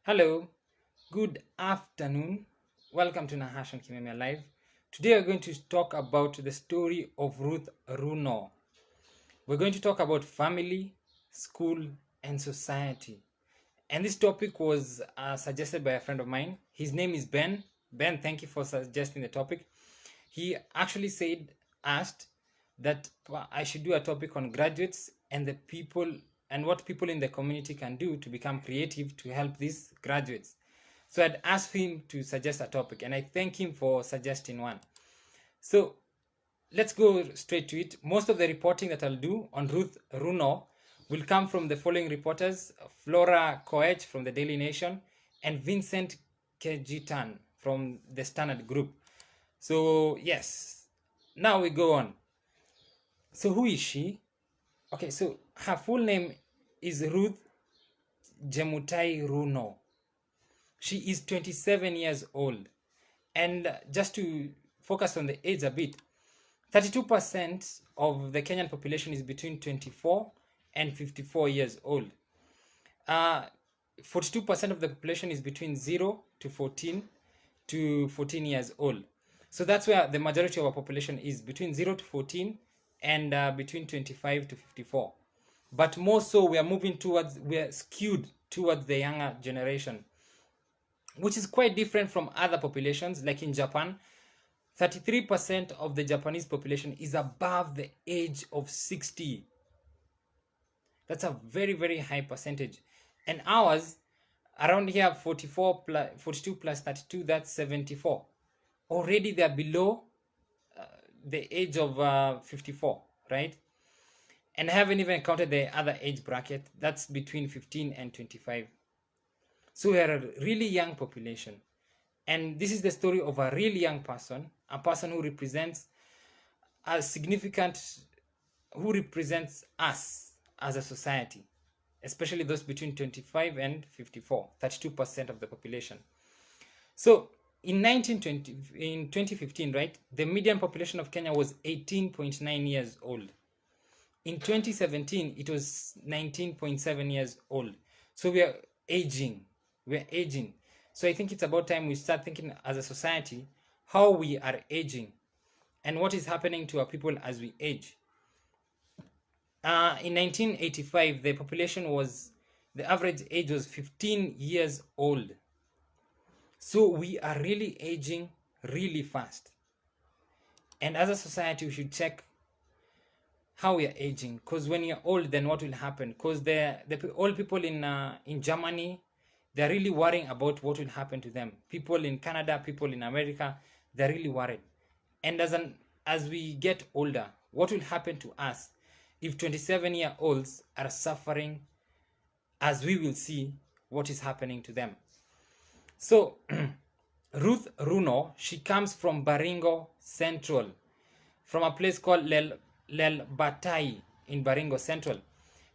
Hello, good afternoon. Welcome to Nahash and Kimemia Live. Today we're going to talk about the story of Ruth Rono. We're going to talk about family, school, and society. And this topic was suggested by a friend of mine. His name is Ben. Ben, thank you for suggesting the topic. He actually asked that I should do a topic on graduates and the people and what people in the community can do to become creative to help these graduates. So I'd asked him to suggest a topic, and I thank him for suggesting one. So let's go straight to it. Most of the reporting that I'll do on Ruth Rono will come from the following reporters: Flora Koech from the Daily Nation and Vincent Kejitan from the Standard Group. So yes, now we go on. So who is she? Okay, so her full name is Ruth Jemutai Runo. She is 27 years old. And just to focus on the age a bit, 32% of the Kenyan population is between 24 and 54 years old. 42% of the population is between 0 to 14 years old. So that's where the majority of our population is, between 0 to 14 and between 25 to 54. But more so, we are skewed towards the younger generation, which is quite different from other populations. Like in Japan, 33% of the Japanese population is above the age of 60. That's a very, very high percentage. And ours, around here, 42 plus 32, that's 74. Already they're below the age of 54, right? And I haven't even counted the other age bracket. That's between 15 and 25. So we are a really young population. And this is the story of a really young person, a person who represents who represents us as a society, especially those between 25 and 54, 32% of the population. So in 2015, right, the median population of Kenya was 18.9 years old. In 2017, it was 19.7 years old. So we are aging. So I think it's about time we start thinking as a society how we are aging and what is happening to our people as we age. In 1985, the average age was 15 years old. So we are really aging really fast. And as a society, we should check how we are aging, because when you're old, then what will happen? Because the old people in Germany, they're really worrying about what will happen to them. People in Canada, people in America, they're really worried. And as we get older, what will happen to us if 27-year-olds are suffering, as we will see what is happening to them? So Ruth Runo, she comes from Baringo Central, from a place called Lelbatai in Baringo Central.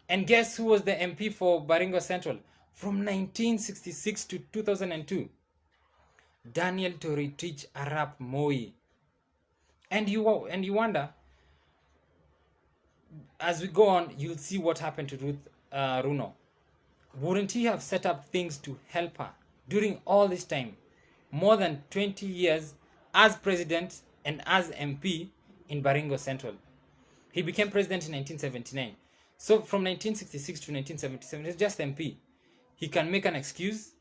And guess who was the MP for Baringo Central from 1966 to 2002? Daniel Toritich Arap Moi. And you wonder, as we go on, you'll see what happened to Ruth Runo. Wouldn't he have set up things to help her during all this time, more than 20 years as president and as MP in Baringo Central? He became president in 1979. So from 1966 to 1977, he's just MP. He can make an excuse,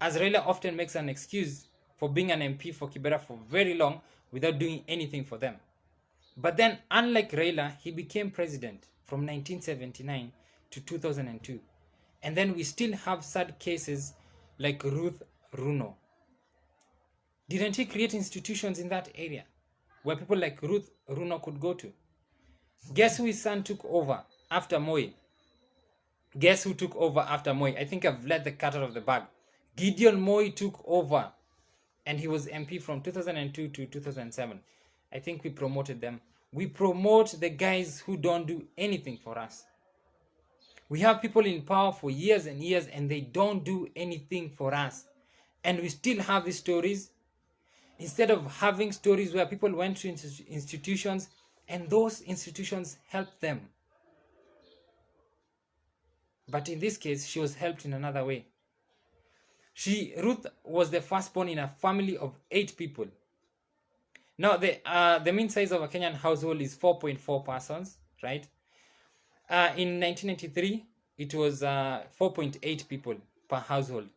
as Raila often makes an excuse for being an MP for Kibera for very long without doing anything for them. But then, unlike Raila, he became president from 1979 to 2002. And then we still have sad cases like Ruth Runo. Didn't he create institutions in that area where people like Ruth Runo could go to? Guess who his son took over after Moi? Guess who took over after Moi? I think I've let the cat out of the bag. Gideon Moi took over, and he was MP from 2002 to 2007. I think we promoted them. We promote the guys who don't do anything for us. We have people in power for years and years, and they don't do anything for us. And we still have these stories. Instead of having stories where people went to institutions and those institutions helped them. But in this case, she was helped in another way. Ruth was the firstborn in a family of 8 people. Now, the mean size of a Kenyan household is 4.4 persons, right? In 1993, it was 4.8 people per household.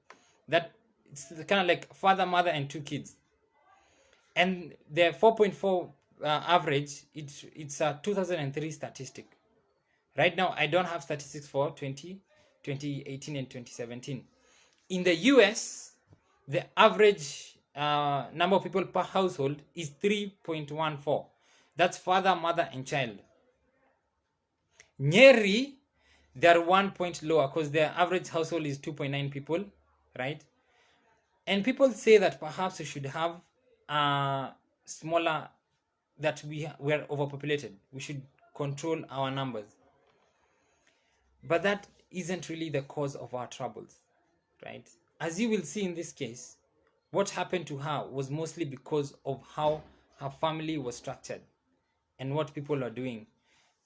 That it's kind of like father, mother, and 2 kids. And the 4.4 average, it's a 2003 statistic. Right now, I don't have statistics for 2018 and 2017. In the US, the average number of people per household is 3.14. That's father, mother, and child. Nyeri, they're 1 point lower because their average household is 2.9 people, right? And people say that perhaps we should have smaller, that we're overpopulated. We should control our numbers. But that isn't really the cause of our troubles, right? As you will see in this case, what happened to her was mostly because of how her family was structured and what people are doing,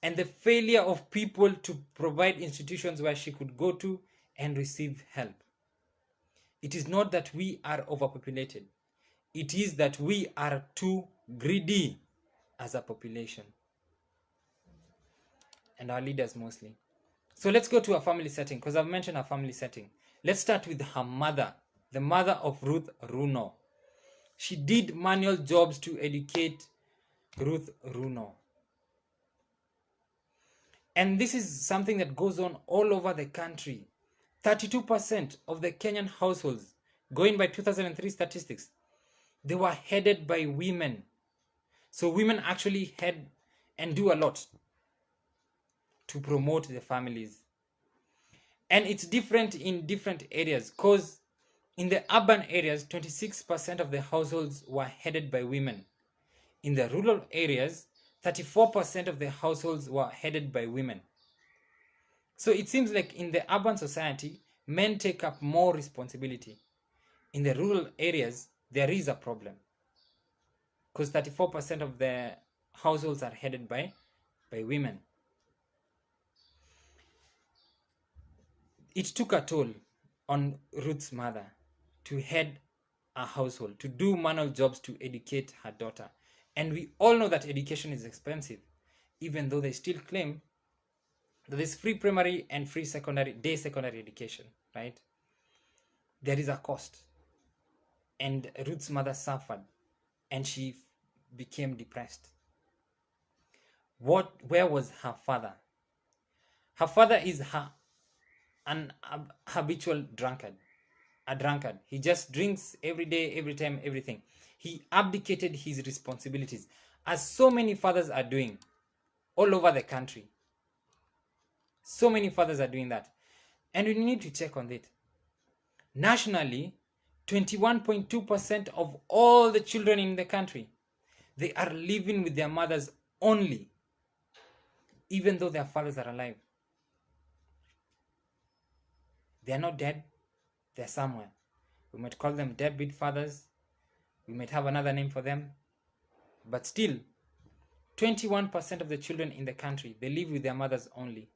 and the failure of people to provide institutions where she could go to and receive help. It is not that we are overpopulated. It is that we are too greedy as a population, and our leaders mostly. So let's go to a family setting, because I've mentioned a family setting. Let's start with her mother, the mother of Ruth Rono. She did manual jobs to educate Ruth Rono. And this is something that goes on all over the country. 32% of the Kenyan households, going by 2003 statistics, they were headed by women. So women actually head and do a lot to promote the families. And it's different in different areas, because in the urban areas, 26% of the households were headed by women. In the rural areas, 34% of the households were headed by women. So it seems like in the urban society, men take up more responsibility. In the rural areas, there is a problem, because 34% of the households are headed by women. It took a toll on Ruth's mother to head a household, to do manual jobs to educate her daughter. And we all know that education is expensive, even though they still claim that there's free primary and free secondary, day secondary education, right? There is a cost. And Ruth's mother suffered, and she became depressed. Where was her father? Her father is an habitual drunkard, a drunkard. He just drinks every day, every time, everything. He abdicated his responsibilities, as so many fathers are doing all over the country. So many fathers are doing that. And we need to check on it. Nationally, 21.2% of all the children in the country, they are living with their mothers only, even though their fathers are alive. They are not dead, they're somewhere. We might call them deadbeat fathers, we might have another name for them, but still, 21% of the children in the country, they live with their mothers only.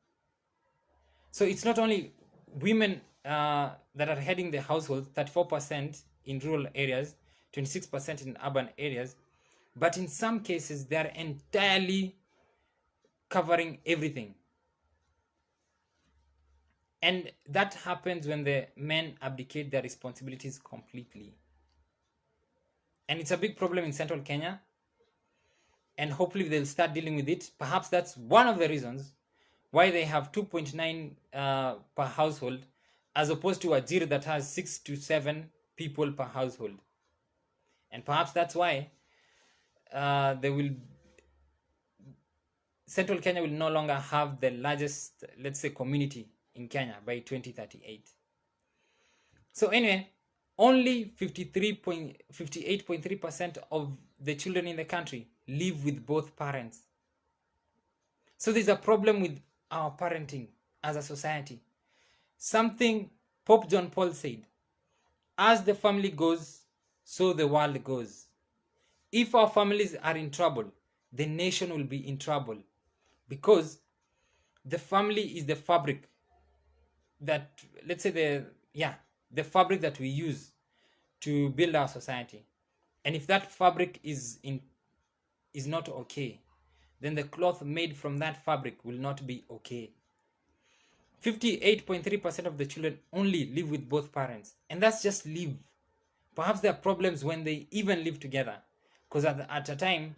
So it's not only women that are heading the households, 34% in rural areas, 26% in urban areas, but in some cases, they are entirely covering everything. And that happens when the men abdicate their responsibilities completely. And it's a big problem in central Kenya. And hopefully they'll start dealing with it. Perhaps that's one of the reasons why they have 2.9 per household, as opposed to Ajir that has 6 to 7 people per household. And perhaps that's why Central Kenya will no longer have the largest, let's say, community in Kenya by 2038. So anyway, only 58.3% of the children in the country live with both parents. So there's a problem with our parenting as a society. Something Pope John Paul said, as the family goes, so the world goes. If our families are in trouble, the nation will be in trouble, because the family is the fabric that, let's say, the the fabric that we use to build our society. And if that fabric is not okay, then the cloth made from that fabric will not be okay. 58.3% of the children only live with both parents, and that's just live. Perhaps there are problems when they even live together, because at a time,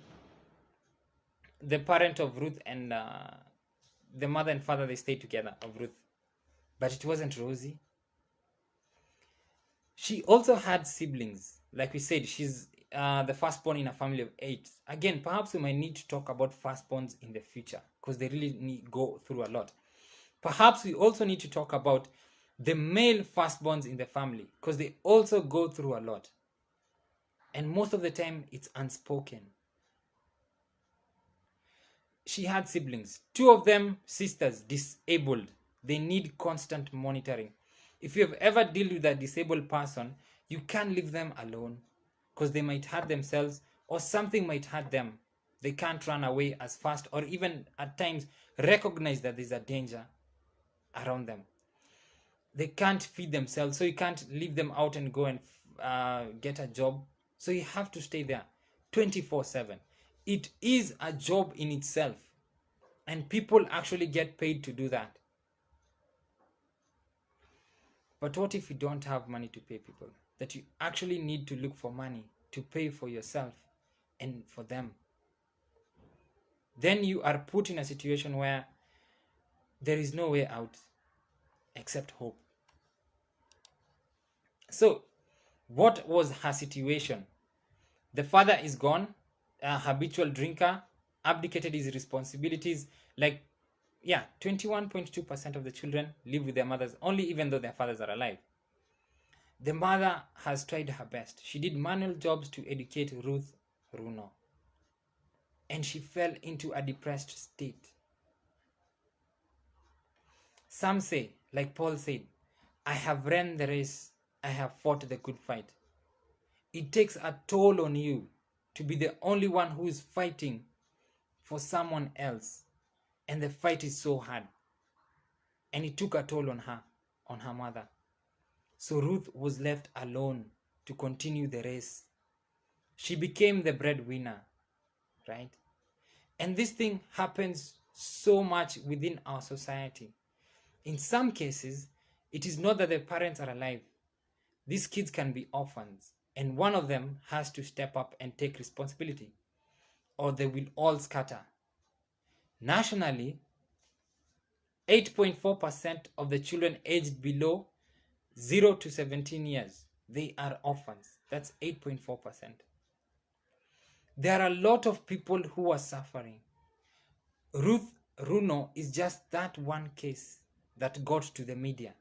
the parent of Ruth and the mother and father, they stayed together, of Ruth, but it wasn't rosy. She also had siblings. Like we said, she's the firstborn in a family of 8. Again, perhaps we might need to talk about firstborns in the future, because they really go through a lot. Perhaps we also need to talk about the male firstborns in the family, because they also go through a lot. And most of the time, it's unspoken. She had siblings. 2 of them, sisters, disabled. They need constant monitoring. If you have ever dealt with a disabled person, you can't leave them alone, because they might hurt themselves or something might hurt them. They can't run away as fast, or even at times recognize that there's a danger around them. They can't feed themselves, so you can't leave them out and go and get a job. So you have to stay there 24/7. It is a job in itself, and people actually get paid to do that. But what if you don't have money to pay people? That you actually need to look for money to pay for yourself and for them. Then you are put in a situation where there is no way out except hope. So, what was her situation? The father is gone, a habitual drinker, abdicated his responsibilities. Like, 21.2% of the children live with their mothers only, even though their fathers are alive. The mother has tried her best. She did manual jobs to educate Ruth Rono, and she fell into a depressed state. Some say, like Paul said, I have ran the race, I have fought the good fight. It takes a toll on you to be the only one who is fighting for someone else, and the fight is so hard. And it took a toll on her mother. So Ruth was left alone to continue the race. She became the breadwinner, right? And this thing happens so much within our society. In some cases, it is not that the parents are alive. These kids can be orphans, and one of them has to step up and take responsibility, or they will all scatter. Nationally, 8.4% of the children aged below 0 to 17 years, they are orphans. That's 8.4%. There are a lot of people who are suffering. Ruth Rono is just that one case that got to the media.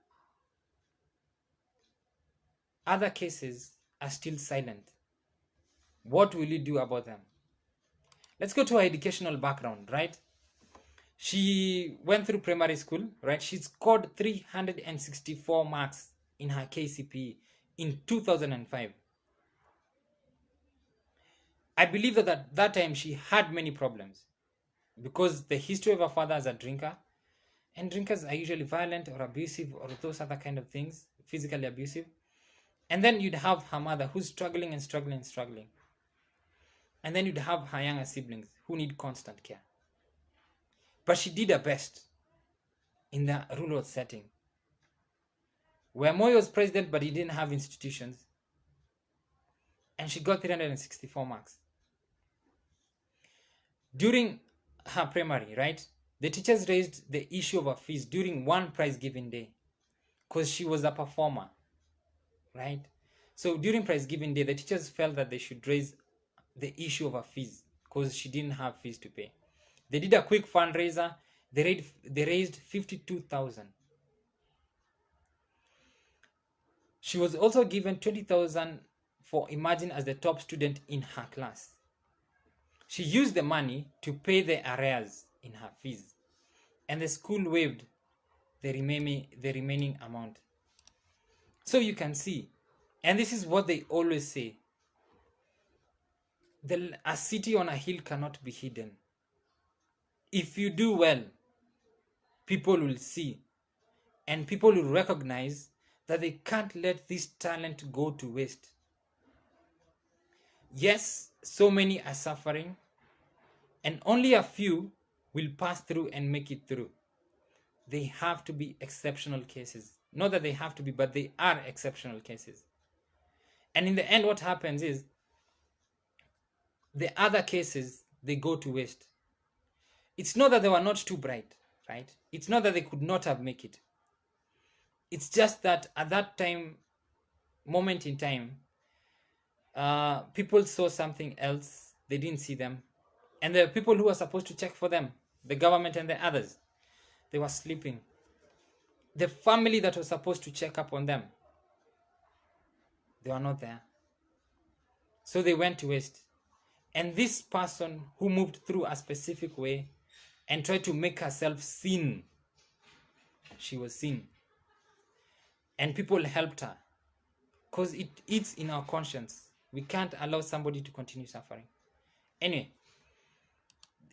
Other cases are still silent. What will you do about them? Let's go to her educational background, right? She went through primary school, right? She scored 364 marks in her KCPE in 2005. I believe that at that time she had many problems, because the history of her father as a drinker, and drinkers are usually violent or abusive or those other kind of things, physically abusive. And then you'd have her mother who's struggling and struggling and struggling. And then you'd have her younger siblings who need constant care. But she did her best in the rural setting, where Moi was president, but he didn't have institutions. And she got 364 marks. During her primary, right, the teachers raised the issue of her fees during one prize giving day, because she was a performer, right? So during prize giving day, the teachers felt that they should raise the issue of her fees, because she didn't have fees to pay. They did a quick fundraiser. They raised 52,000. She was also given 20,000 for emerging as the top student in her class. She used the money to pay the arrears in her fees, and the school waived the remaining amount. So you can see, and this is what they always say, a city on a hill cannot be hidden. If you do well, people will see, and people will recognize that they can't let this talent go to waste. Yes, so many are suffering, and only a few will pass through and make it through. They have to be exceptional cases. Not that they have to be, but they are exceptional cases. And in the end, what happens is the other cases, they go to waste. It's not that they were not too bright, right? It's not that they could not have made it. It's just that at that time, moment in time, people saw something else. They didn't see them. And the people who were supposed to check for them, the government and the others, they were sleeping. The family that was supposed to check up on them, they were not there. So they went to waste. And this person who moved through a specific way and tried to make herself seen, she was seen. And people helped her. Because it eats in our conscience. We can't allow somebody to continue suffering. Anyway,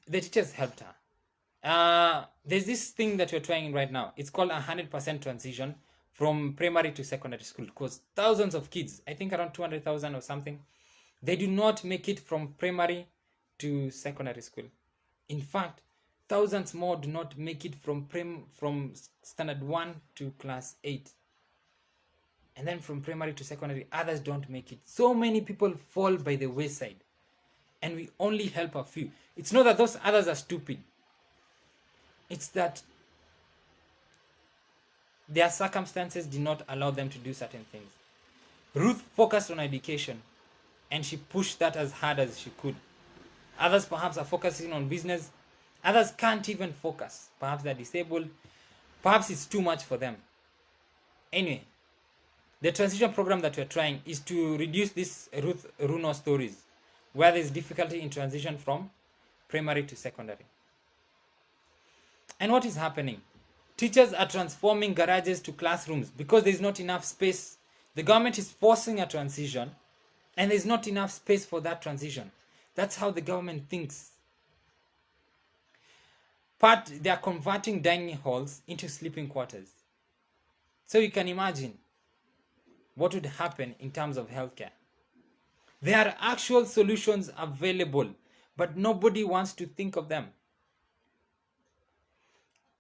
the teachers helped her. There's this thing that we're trying right now. It's called 100% transition from primary to secondary school. Because thousands of kids, I think around 200,000 or something, they do not make it from primary to secondary school. In fact, thousands more do not make it from standard 1 to class 8. And then from primary to secondary, others don't make it. So many people fall by the wayside. And we only help a few. It's not that those others are stupid. It's that their circumstances did not allow them to do certain things. Ruth focused on education, and she pushed that as hard as she could. Others perhaps are focusing on business. Others can't even focus. Perhaps they're disabled. Perhaps it's too much for them. Anyway, the transition program that we're trying is to reduce these Ruth Rono stories where there's difficulty in transition from primary to secondary. And what is happening? Teachers are transforming garages to classrooms because there's not enough space. The government is forcing a transition and there's not enough space for that transition. That's how the government thinks. They are converting dining halls into sleeping quarters. So you can imagine what would happen in terms of healthcare. There are actual solutions available, but nobody wants to think of them.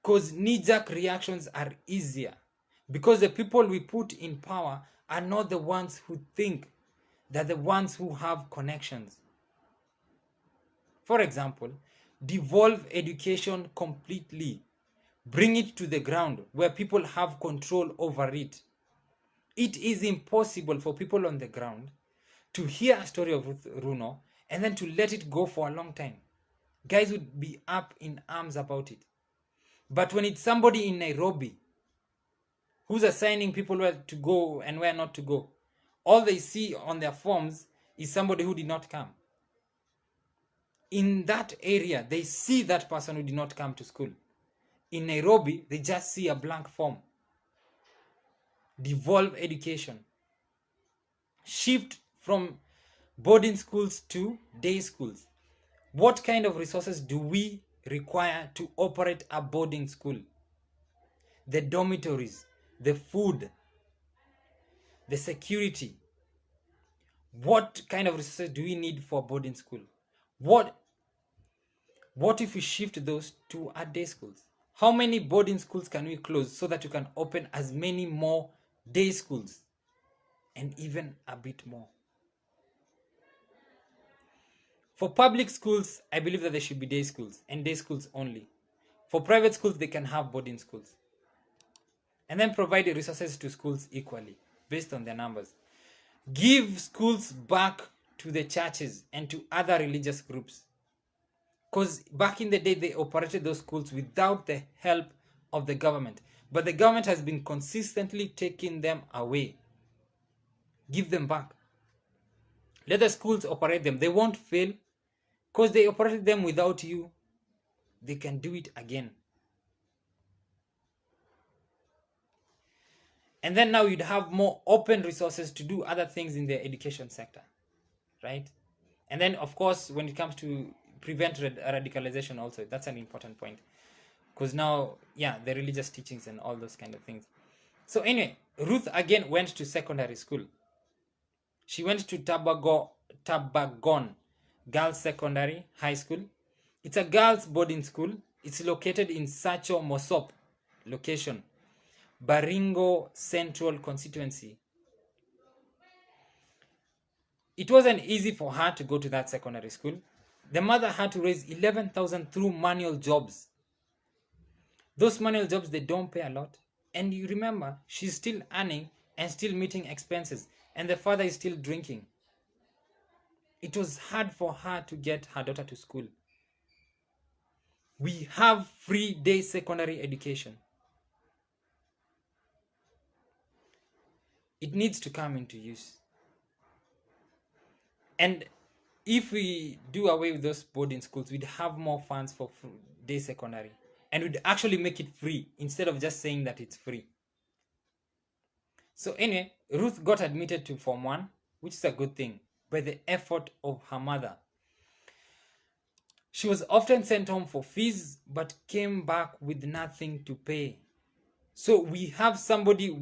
Because knee-jerk reactions are easier. Because the people we put in power are not the ones who think. They're the ones who have connections. For example, devolve education completely. Bring it to the ground where people have control over it. It is impossible for people on the ground to hear a story of Ruth Rono and then to let it go for a long time. Guys would be up in arms about it. But when it's somebody in Nairobi who's assigning people where to go and where not to go, all they see on their forms is somebody who did not come. In that area, they see that person who did not come to school. In Nairobi, they just see a blank form. Devolve education. Shift from boarding schools to day schools. What kind of resources do we require to operate a boarding school? The dormitories, the food, the security. What kind of resources do we need for boarding school? What if we shift those to our day schools? How many boarding schools can we close so that you can open as many more day schools? And even a bit more. For public schools, I believe that there should be day schools and day schools only. For private schools, they can have boarding schools. And then provide resources to schools equally, based on their numbers. Give schools back to the churches and to other religious groups. Because back in the day, they operated those schools without the help of the government. But the government has been consistently taking them away. Give them back. Let the schools operate them. They won't fail because they operated them without you. They can do it again. And then now you'd have more open resources to do other things in the education sector, right? And then, of course, when it comes to prevent radicalization also, that's an important point. Because now, yeah, the religious teachings and all those kind of things. So anyway, Ruth again went to secondary school. She went to Tabagon Girls Secondary High School. It's a girls' boarding school. It's located in Sacho Mosop location, Baringo Central constituency. It wasn't easy for her to go to that secondary school. The mother had to raise 11,000 through manual jobs. Those manual jobs, they don't pay a lot. And you remember, she's still earning and still meeting expenses, and the father is still drinking. It was hard for her to get her daughter to school. We have free day secondary education. It needs to come into use. And if we do away with those boarding schools, we'd have more funds for day secondary. And we'd actually make it free instead of just saying that it's free. So anyway, Ruth got admitted to Form 1, which is a good thing, by the effort of her mother. She was often sent home for fees, but came back with nothing to pay. So we have somebody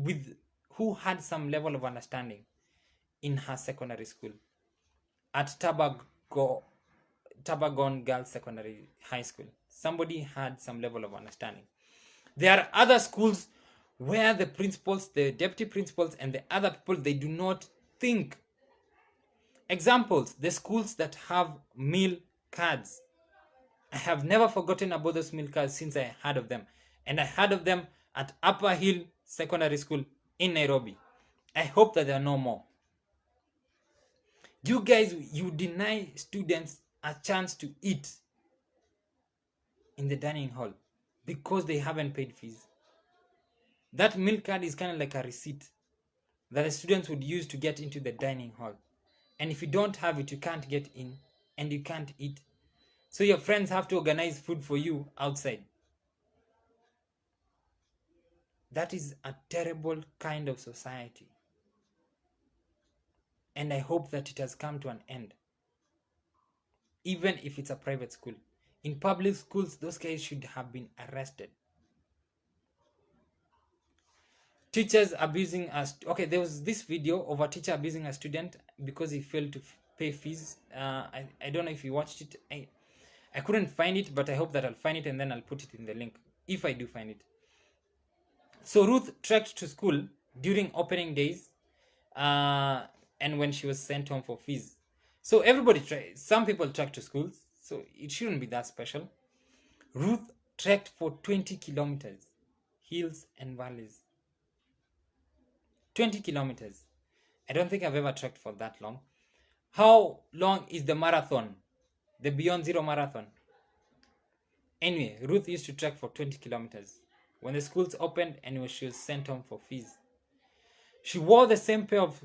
who had some level of understanding in her secondary school at Tabagon Girls Secondary High School. Somebody had some level of understanding. There are other schools where the principals, the deputy principals, and the other people, they do not think. Examples, the schools that have meal cards. I have never forgotten about those meal cards since I heard of them. And I heard of them at Upper Hill Secondary School in Nairobi. I hope that there are no more. You guys, you deny students a chance to eat in the dining hall because they haven't paid fees. That meal card is kind of like a receipt that the students would use to get into the dining hall. And if you don't have it, you can't get in and you can't eat. So your friends have to organize food for you outside. That is a terrible kind of society. And I hope that it has come to an end. Even if it's a private school. In public schools, those guys should have been arrested. Teachers abusing us. Okay, there was this video of a teacher abusing a student because he failed to pay fees. I don't know if you watched it. I couldn't find it, but I hope that I'll find it and then I'll put it in the link if I do find it. So Ruth trekked to school during opening days and when she was sent home for fees. So everybody some people trek to schools, so it shouldn't be that special. Ruth trekked for 20 kilometers, hills and valleys. 20 kilometers. I don't think I've ever trekked for that long. How long is the marathon? The Beyond Zero marathon? Anyway, Ruth used to trek for 20 kilometers when the schools opened and she was sent home for fees. She wore the same pair of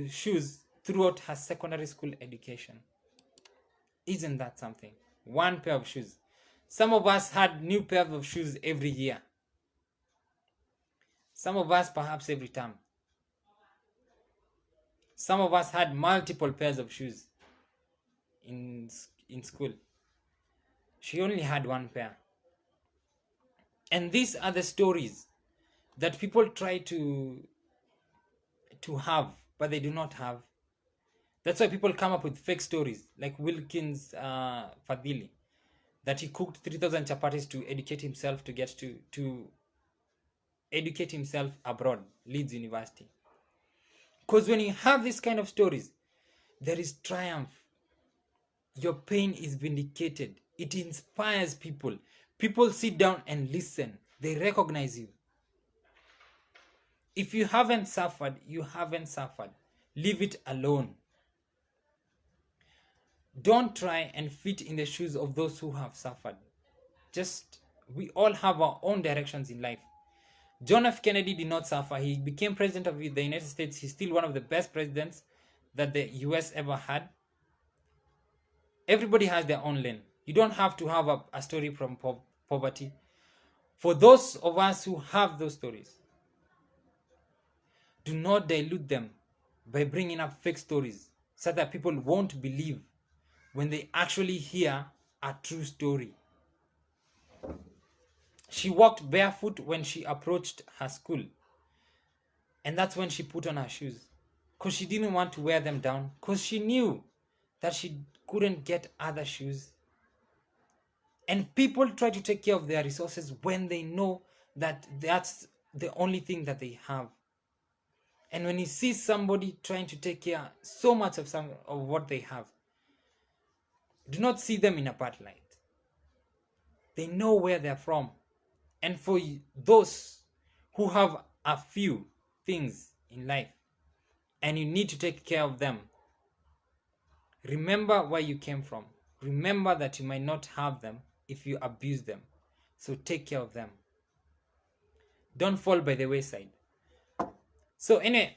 shoes throughout her secondary school education. Isn't that something? One pair of shoes. Some of us had new pairs of shoes every year. Some of us perhaps every term. Some of us had multiple pairs of shoes in school. She only had one pair. And these are the stories that people try to have, but they do not have. That's why people come up with fake stories, like Wilkins Fadhili, that he cooked 3,000 chapatis to educate himself to get to educate himself abroad, Leeds University. Because when you have this kind of stories, there is triumph. Your pain is vindicated. It inspires people. People sit down and listen. They recognize you. If you haven't suffered, you haven't suffered. Leave it alone. Don't try and fit in the shoes of those who have suffered. We all have our own directions in life. John F. Kennedy did not suffer. He became president of the United States. He's still one of the best presidents that the US ever had. Everybody has their own lane. You don't have to have a story from poverty. For those of us who have those stories, do not dilute them by bringing up fake stories so that people won't believe when they actually hear a true story. She walked barefoot when she approached her school. And that's when she put on her shoes, because she didn't want to wear them down, because she knew that she couldn't get other shoes. And people try to take care of their resources when they know that that's the only thing that they have. And when you see somebody trying to take care so much of some of what they have, do not see them in a bad light. They know where they're from. And for those who have a few things in life and you need to take care of them, remember where you came from. Remember that you might not have them if you abuse them. So take care of them. Don't fall by the wayside. So anyway,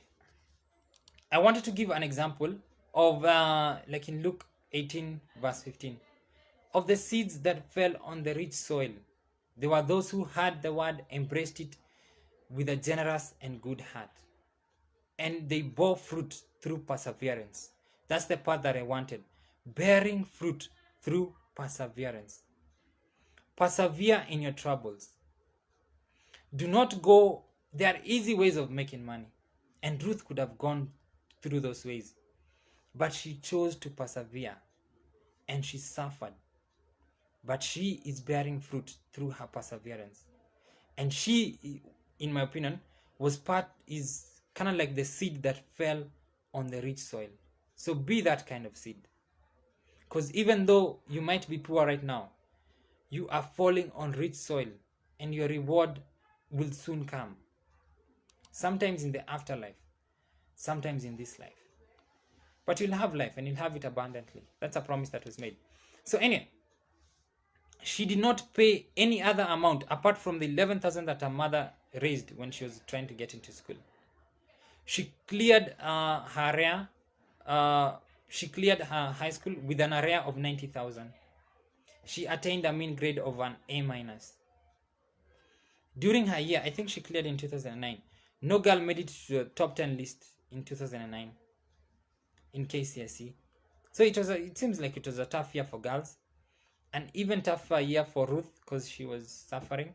I wanted to give an example of like in Luke 18 verse 15, of the seeds that fell on the rich soil. There were those who heard the word, embraced it with a generous and good heart, and they bore fruit through perseverance. That's the part that I wanted. Bearing fruit through perseverance. Persevere in your troubles. Do not go. There are easy ways of making money, and Ruth could have gone through those ways, but she chose to persevere and she suffered. But she is bearing fruit through her perseverance. And she, in my opinion, is kind of like the seed that fell on the rich soil. So be that kind of seed. Because even though you might be poor right now, you are falling on rich soil and your reward will soon come. Sometimes in the afterlife, sometimes in this life. But you'll have life and you'll have it abundantly. That's a promise that was made. So anyway, she did not pay any other amount apart from the 11,000 that her mother raised when she was trying to get into school. She cleared her area. She cleared her high school with an area of 90,000. She attained a mean grade of an A minus. During her year, I think she cleared in 2009. No girl made it to the top 10 list in 2009 in KCSE. So it seems like it was a tough year for girls, an even tougher year for Ruth because she was suffering.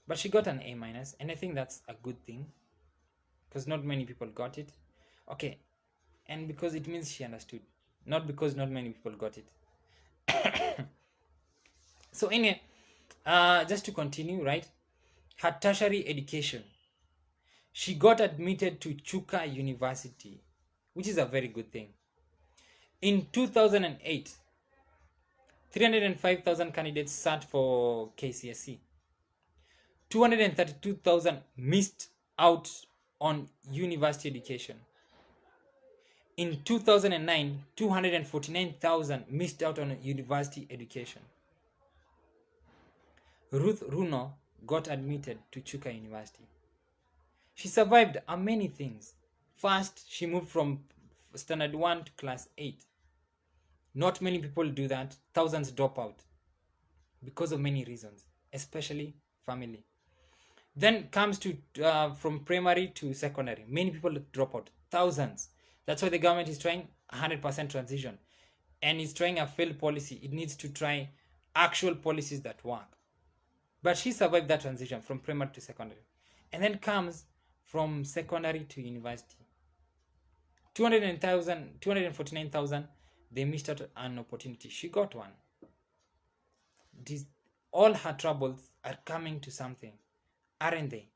But she got an A minus, and I think that's a good thing because not many people got it. Okay, and because it means she understood, not because not many people got it. So anyway, just to continue, right? Her tertiary education. She got admitted to Chuka University, which is a very good thing. In 2008, 305,000 candidates sat for KCSE. 232,000 missed out on university education. In 2009, 249,000 missed out on university education. Ruth Rono got admitted to Chuka University. She survived many things. First, she moved from standard 1 to class 8. Not many people do that. Thousands drop out because of many reasons, especially family. Then comes to from primary to secondary. Many people drop out. Thousands. That's why the government is trying 100% transition. And it's trying a failed policy. It needs to try actual policies that work. But she survived that transition from primary to secondary. And then comes from secondary to university. 249,000, they missed out an opportunity. She got one. All her troubles are coming to something, aren't they?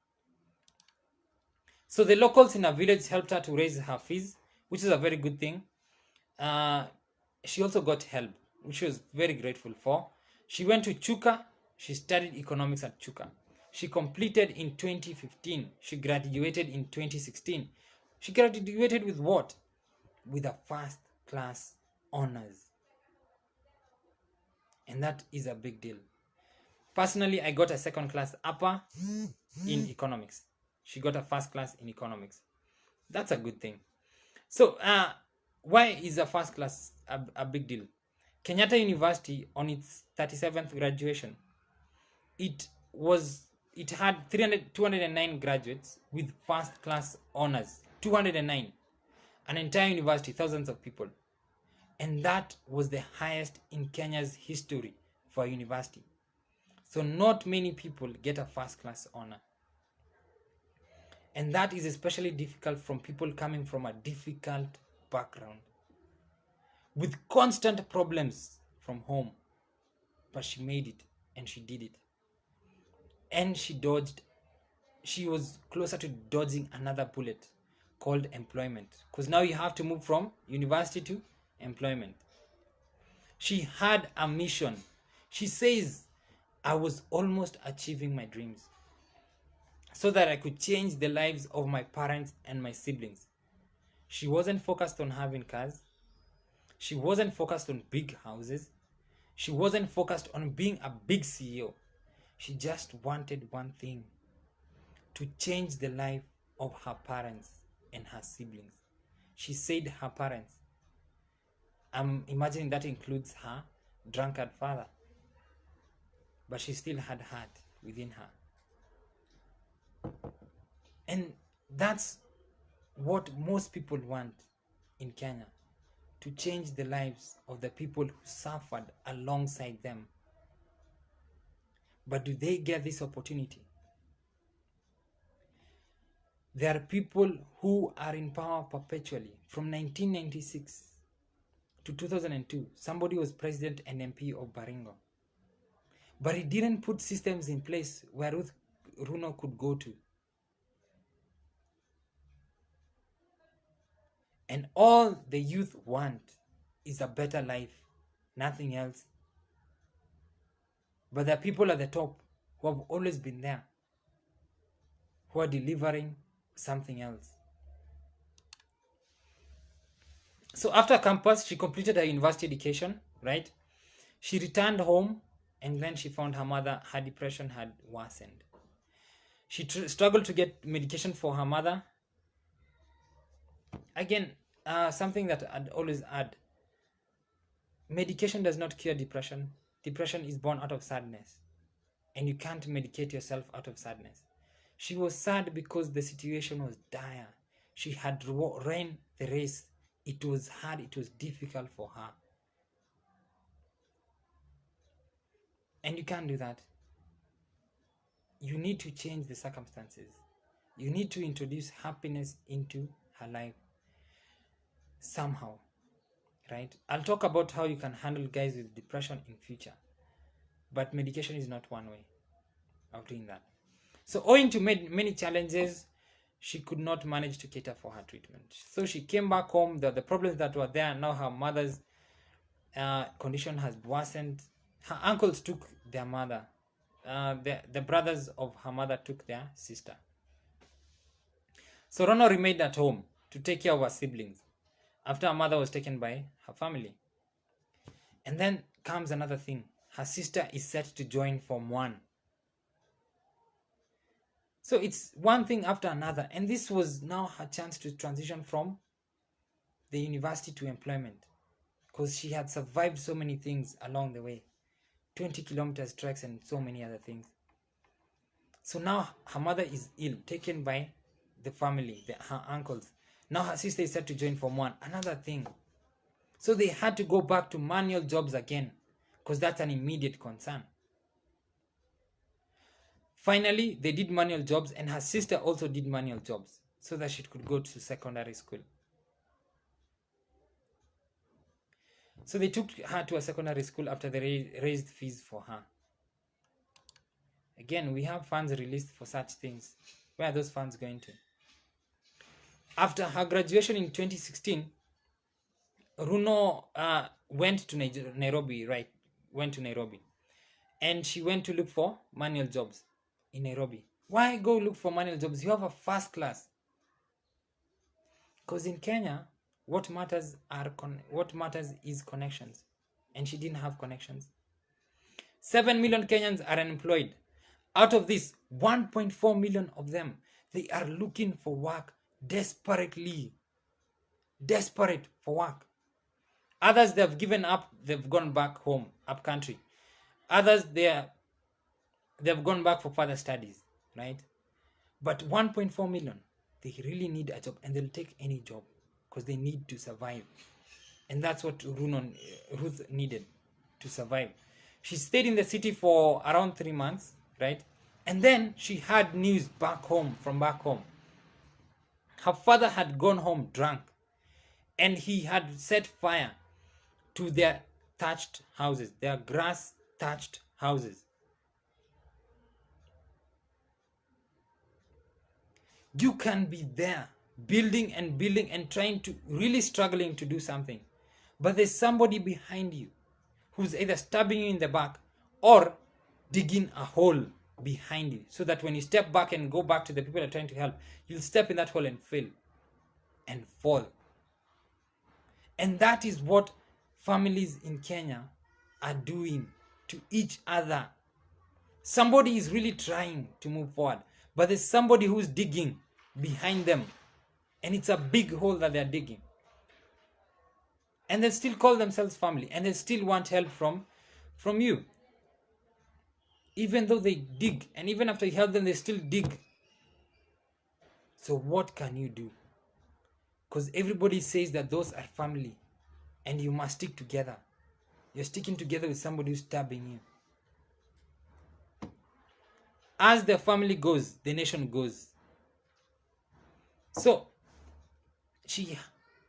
So the locals in her village helped her to raise her fees, which is a very good thing. She also got help, which she was very grateful for. She went to Chuka. She studied economics at Chuka. She completed in 2015. She graduated in 2016. She graduated with what? With a first class honors. And that is a big deal. Personally, I got a second class upper in economics. She got a first class in economics. That's a good thing. So, why is a first class a big deal? Kenyatta University, on its 37th graduation, it had 209 graduates with first class honors. 209. An entire university, thousands of people. And that was the highest in Kenya's history for a university. So not many people get a first class honor. And that is especially difficult from people coming from a difficult background with constant problems from home. But she made it, and she did it. And she was closer to dodging another bullet called employment, because now you have to move from university to employment. She had a mission. She says, I was almost achieving my dreams so that I could change the lives of my parents and my siblings. She wasn't focused on having cars. She wasn't focused on big houses. She wasn't focused on being a big CEO. She just wanted one thing: to change the life of her parents and her siblings. She said her parents. I'm imagining that includes her drunkard father. But she still had heart within her. And that's what most people want in Kenya: to change the lives of the people who suffered alongside them. But do they get this opportunity? There are people who are in power perpetually. From 1996 to 2002, somebody was president and MP of Baringo. But he didn't put systems in place where Ruth Rono could go to. And all the youth want is a better life, nothing else. But there are people at the top who have always been there, who are delivering something else. So after campus, she completed her university education, right? She returned home, and then she found her depression had worsened. She struggled to get medication for her mother. Again, something that I'd always add: medication does not cure depression. Depression is born out of sadness, and you can't medicate yourself out of sadness. She was sad because the situation was dire. She had ran the race. It was hard, it was difficult for her. And you can't do that. You need to change the circumstances. You need to introduce happiness into her life somehow, right? I'll talk about how you can handle guys with depression in future, but medication is not one way of doing that. So owing to many challenges, she could not manage to cater for her treatment. So she came back home. The problems that were there, now her mother's condition has worsened. Her uncles took their mother. The brothers of her mother took their sister. So Rono remained at home to take care of her siblings after her mother was taken by her family. And then comes another thing. Her sister is set to join Form 1. So it's one thing after another. And this was now her chance to transition from the university to employment, because she had survived so many things along the way. 20 kilometers treks and so many other things. So now her mother is ill, taken by the family, her uncles. Now her sister is set to join Form 1. Another thing. So they had to go back to manual jobs again, because that's an immediate concern. Finally, they did manual jobs, and her sister also did manual jobs so that she could go to secondary school. So they took her to a secondary school after they raised fees for her. Again, we have funds released for such things. Where are those funds going to? After her graduation in 2016, Runo went to Nairobi, right? Went to Nairobi. And she went to look for manual jobs in Nairobi. Why go look for manual jobs? You have a first class. Because in Kenya, what matters is connections. And she didn't have connections. 7 million Kenyans are unemployed. Out of this, 1.4 million of them, they are looking for work desperately. Desperate for work. Others, they have given up. They've gone back home, up country. Others, they've gone back for further studies, right? But 1.4 million, they really need a job, and they'll take any job because they need to survive. And that's what Ruth needed to survive. She stayed in the city for around 3 months, right? And then she had news from back home. Her father had gone home drunk, and he had set fire to their thatched houses, their grass thatched houses. You can be there building and trying to really struggling to do something, but there's somebody behind you who's either stabbing you in the back or digging a hole behind you, so that when you step back and go back to the people that are trying to help, you'll step in that hole and fail and fall. And that is what families in Kenya are doing to each other. Somebody is really trying to move forward, but there's somebody who's digging behind them, and it's a big hole that they're digging. And they still call themselves family, and they still want help from you. Even though they dig, and even after you help them, they still dig. So what can you do? Because everybody says that those are family, and you must stick together. You're sticking together with somebody who's stabbing you. As the family goes, the nation goes. So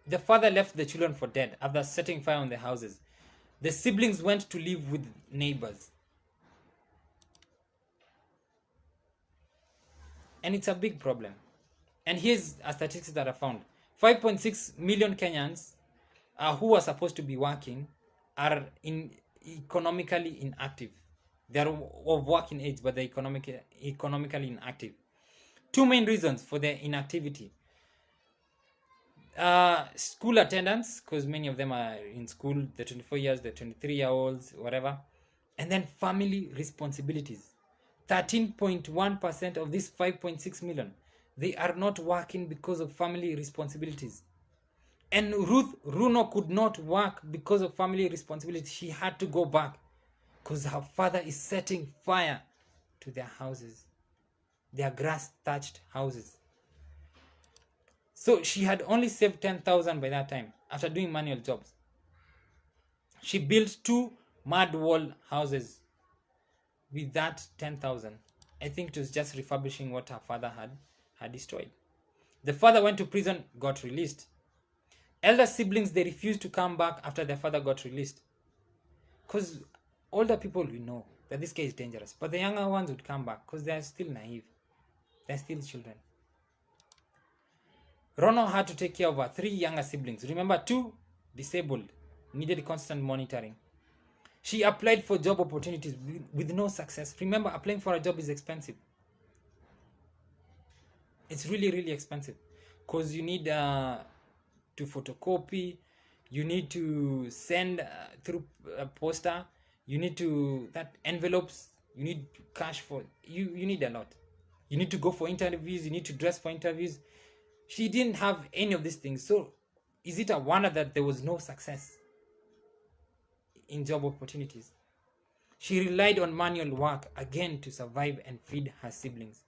the father left the children for dead after setting fire on their houses. The siblings went to live with neighbors. And it's a big problem. And here's a statistics that I found. 5.6 million Kenyans who are supposed to be working are economically inactive. They are of working age, but they're economically inactive. Two main reasons for their inactivity. School attendance, because many of them are in school, the 24 years, the 23-year-olds, whatever. And then family responsibilities. 13.1% of this 5.6 million, they are not working because of family responsibilities. And Ruth Rono could not work because of family responsibilities. She had to go back because her father is setting fire to their houses, their grass thatched houses. So she had only saved 10,000 by that time after doing manual jobs. She built 2 mud wall houses with that 10,000. I think it was just refurbishing what her father had destroyed. The father went to prison, got released. Elder siblings, they refused to come back after their father got released. Because older people, we know that this guy is dangerous. But the younger ones would come back because they are still naive. They're still children. Rono had to take care of her 3 younger siblings. Remember, 2 disabled, needed constant monitoring. She applied for job opportunities with no success. Remember, applying for a job is expensive. It's really, really expensive. Because you need to photocopy, you need to send through a poster, you need to, that envelopes, you need cash for, you need a lot. You need to go for interviews, you need to dress for interviews. She didn't have any of these things. So is it a wonder that there was no success in job opportunities? She relied on manual work again to survive and feed her siblings.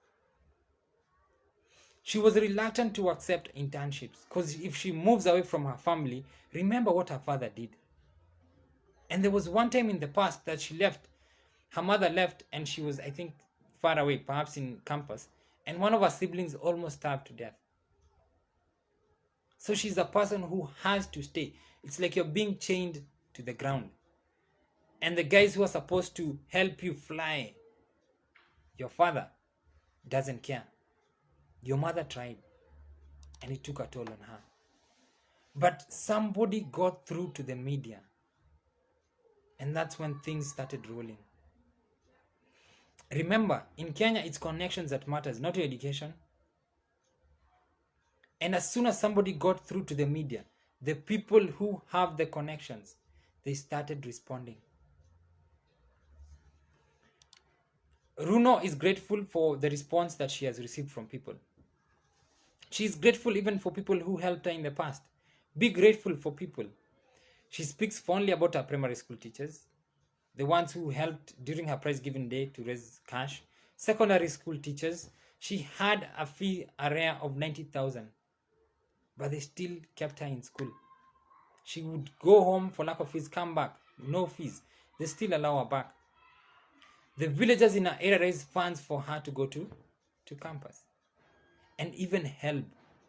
She was reluctant to accept internships because if she moves away from her family, remember what her father did. And there was one time in the past that she left, her mother left, and she was, I think, far away, perhaps in campus, and one of her siblings almost starved to death. So she's a person who has to stay. It's like you're being chained to the ground. And the guys who are supposed to help you fly, your father doesn't care. Your mother tried, and it took a toll on her. But somebody got through to the media, and that's when things started rolling. Remember, in Kenya, it's connections that matters, not your education. And as soon as somebody got through to the media, the people who have the connections, they started responding. Runo is grateful for the response that she has received from people. She is grateful even for people who helped her in the past. Be grateful for people. She speaks fondly about her primary school teachers, the ones who helped during her prize giving day to raise cash. Secondary school teachers, she had a fee area of 90,000, but they still kept her in school. She would go home for lack of fees, come back, no fees. They still allow her back. The villagers in her area raised funds for her to go to campus and even help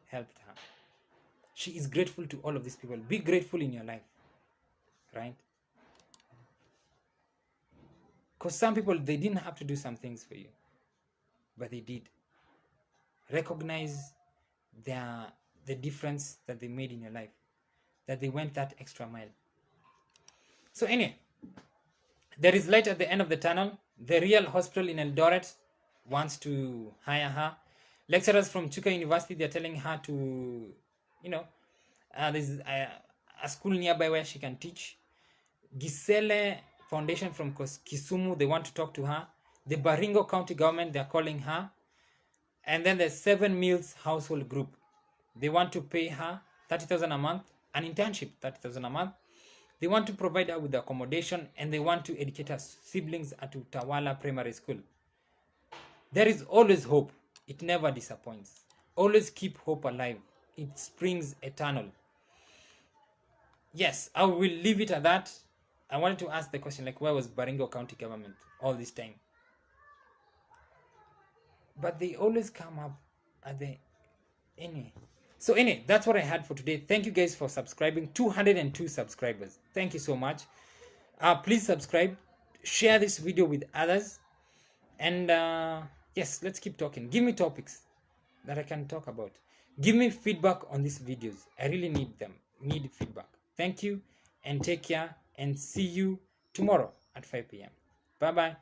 helped her. She is grateful to all of these people. Be grateful in your life, right? Because some people, they didn't have to do some things for you, but they did. Recognize the difference that they made in your life, that they went that extra mile. So anyway, there is light at the end of the tunnel. The Real Hospital in Eldoret wants to hire her. Lecturers from Chuka University, they're telling her to, there's a school nearby where she can teach. Gisele Foundation from Kisumu, they want to talk to her. The Baringo County government, they're calling her. And then the 7 Meals Household Group, they want to pay her 30,000 a month, an internship, 30,000 a month. They want to provide her with accommodation, and they want to educate her siblings at Utawala Primary School. There is always hope. It never disappoints. Always keep hope alive. It springs eternal. Yes, I will leave it at that. I wanted to ask the question, like, where was Baringo County government all this time? But they always come up at the anyway. So anyway, that's what I had for today. Thank you guys for subscribing. 202 subscribers. Thank you so much. Please subscribe, share this video with others, and yes, let's keep talking. Give me topics that I can talk about. Give me feedback on these videos. I really need feedback. Thank you, and take care, and see you tomorrow at 5 p.m. Bye bye.